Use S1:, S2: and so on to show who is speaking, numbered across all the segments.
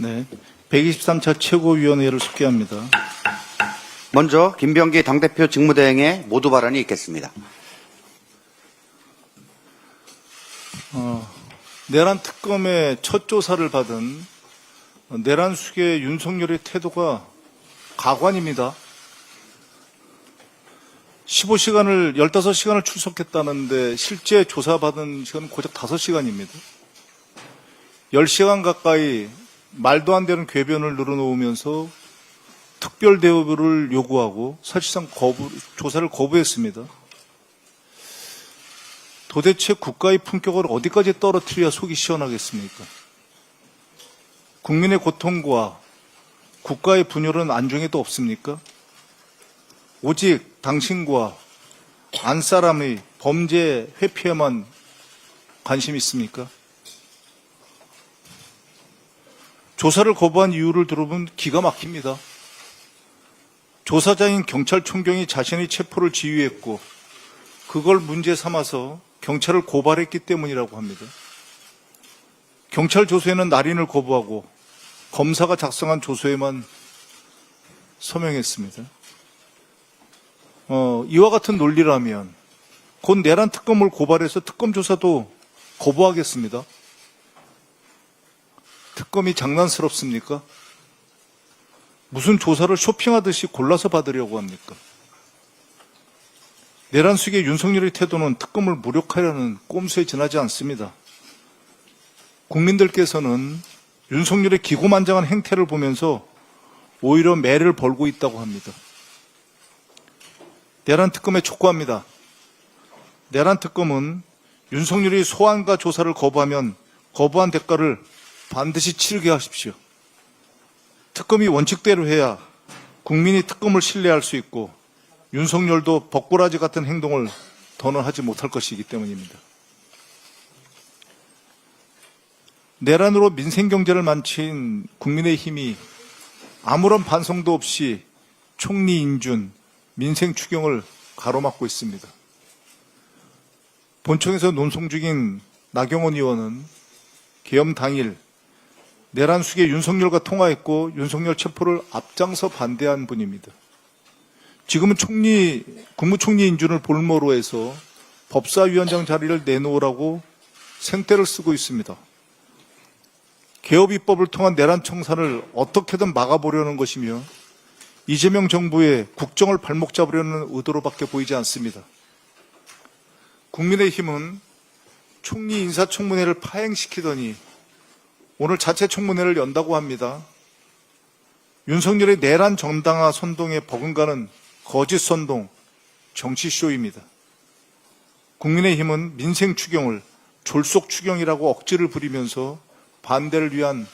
S1: 네. 123차 최고위원회를 속개합니다.
S2: 먼저 김병기 당대표 직무대행의 모두 발언이 있겠습니다.
S1: 내란 특검의 첫 조사를 받은 내란 수계 윤석열의 태도가 가관입니다. 15시간을, 15시간을 출석했다는데 실제 조사받은 시간은 고작 5시간입니다. 10시간 가까이 말도 안 되는 궤변을 늘어놓으면서 특별 대우를 요구하고 사실상 조사를 거부했습니다. 도대체 국가의 품격을 어디까지 떨어뜨려야 속이 시원하겠습니까? 국민의 고통과 국가의 분열은 안중에도 없습니까? 오직 당신과 안사람의 범죄 회피에만 관심이 있습니까? 조사를 거부한 이유를 들어보면 기가 막힙니다. 조사자인 경찰총경이 자신의 체포를 지휘했고 그걸 문제 삼아서 경찰을 고발했기 때문이라고 합니다. 경찰 조서에는 날인을 거부하고 검사가 작성한 조서에만 서명했습니다. 이와 같은 논리라면 곧 내란 특검을 고발해서 특검 조사도 거부하겠습니다. 특검이 장난스럽습니까? 무슨 조사를 쇼핑하듯이 골라서 받으려고 합니까? 내란 수계 윤석열의 태도는 특검을 무력화하려는 꼼수에 지나지 않습니다. 국민들께서는 윤석열의 기고만장한 행태를 보면서 오히려 매를 벌고 있다고 합니다. 내란 특검에 촉구합니다. 내란 특검은 윤석열이 소환과 조사를 거부하면 거부한 대가를 반드시 치르게 하십시오. 특검이 원칙대로 해야 국민이 특검을 신뢰할 수 있고 윤석열도 벅꾸라지 같은 행동을 더는 하지 못할 것이기 때문입니다. 내란으로 민생경제를 망친 국민의힘이 아무런 반성도 없이 총리 인준, 민생 추경을 가로막고 있습니다. 본청에서 논송 중인 나경원 의원은 계엄 당일 내란 수계 윤석열과 통화했고 윤석열 체포를 앞장서 반대한 분입니다. 지금은 국무총리 인준을 볼모로 해서 법사위원장 자리를 내놓으라고 생떼를 쓰고 있습니다. 개업 입법을 통한 내란 청산을 어떻게든 막아보려는 것이며 이재명 정부의 국정을 발목 잡으려는 의도로밖에 보이지 않습니다. 국민의힘은 총리 인사청문회를 파행시키더니 오늘 자체 청문회를 연다고 합니다. 윤석열의 내란 정당화 선동에 버금가는 거짓 선동, 정치쇼입니다. 국민의힘은 민생 추경을 졸속 추경이라고 억지를 부리면서 반대를 위한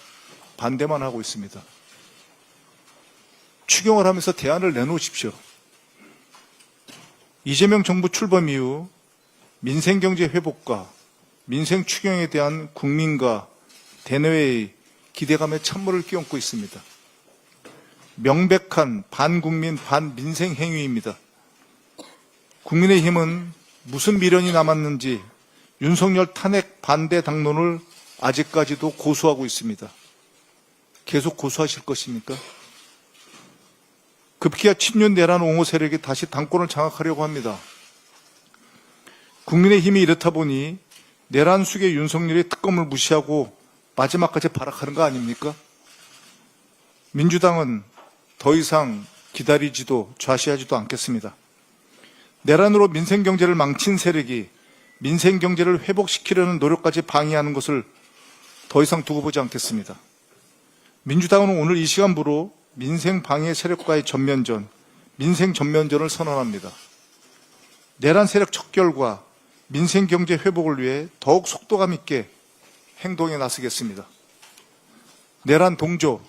S1: 반대만 하고 있습니다. 추경을 하면서 대안을 내놓으십시오. 이재명 정부 출범 이후 민생경제 회복과 민생 추경에 대한 국민과 대내외의 기대감에 찬물을 끼얹고 있습니다. 명백한 반국민 반민생 행위입니다. 국민의힘은 무슨 미련이 남았는지 윤석열 탄핵 반대 당론을 아직까지도 고수하고 있습니다. 계속 고수하실 것입니까? 급기야 친윤 내란 옹호 세력이 다시 당권을 장악하려고 합니다. 국민의힘이 이렇다 보니 내란 수계 윤석열의 특검을 무시하고 마지막까지 발악하는 거 아닙니까? 민주당은 더 이상 기다리지도 좌시하지도 않겠습니다. 내란으로 민생경제를 망친 세력이 민생경제를 회복시키려는 노력까지 방해하는 것을 더 이상 두고 보지 않겠습니다. 민주당은 오늘 이 시간부로 민생 방해 세력과의 전면전, 민생 전면전을 선언합니다. 내란 세력 척결과 민생 경제 회복을 위해 더욱 속도감 있게 행동에 나서겠습니다. 내란 동조,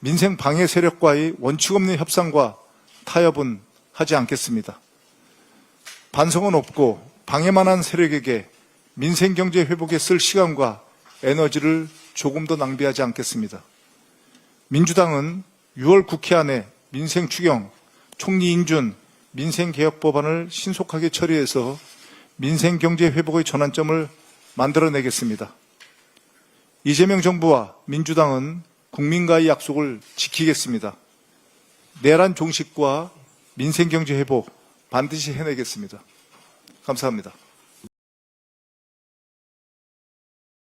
S1: 민생 방해 세력과의 원칙 없는 협상과 타협은 하지 않겠습니다. 반성은 없고 방해만 한 세력에게 민생 경제 회복에 쓸 시간과 에너지를 조금 더 낭비하지 않겠습니다. 민주당은 6월 국회 안에 민생 추경, 총리 인준, 민생개혁 법안을 신속하게 처리해서 민생경제 회복의 전환점을 만들어내겠습니다. 이재명 정부와 민주당은 국민과의 약속을 지키겠습니다. 내란 종식과 민생경제 회복 반드시 해내겠습니다. 감사합니다.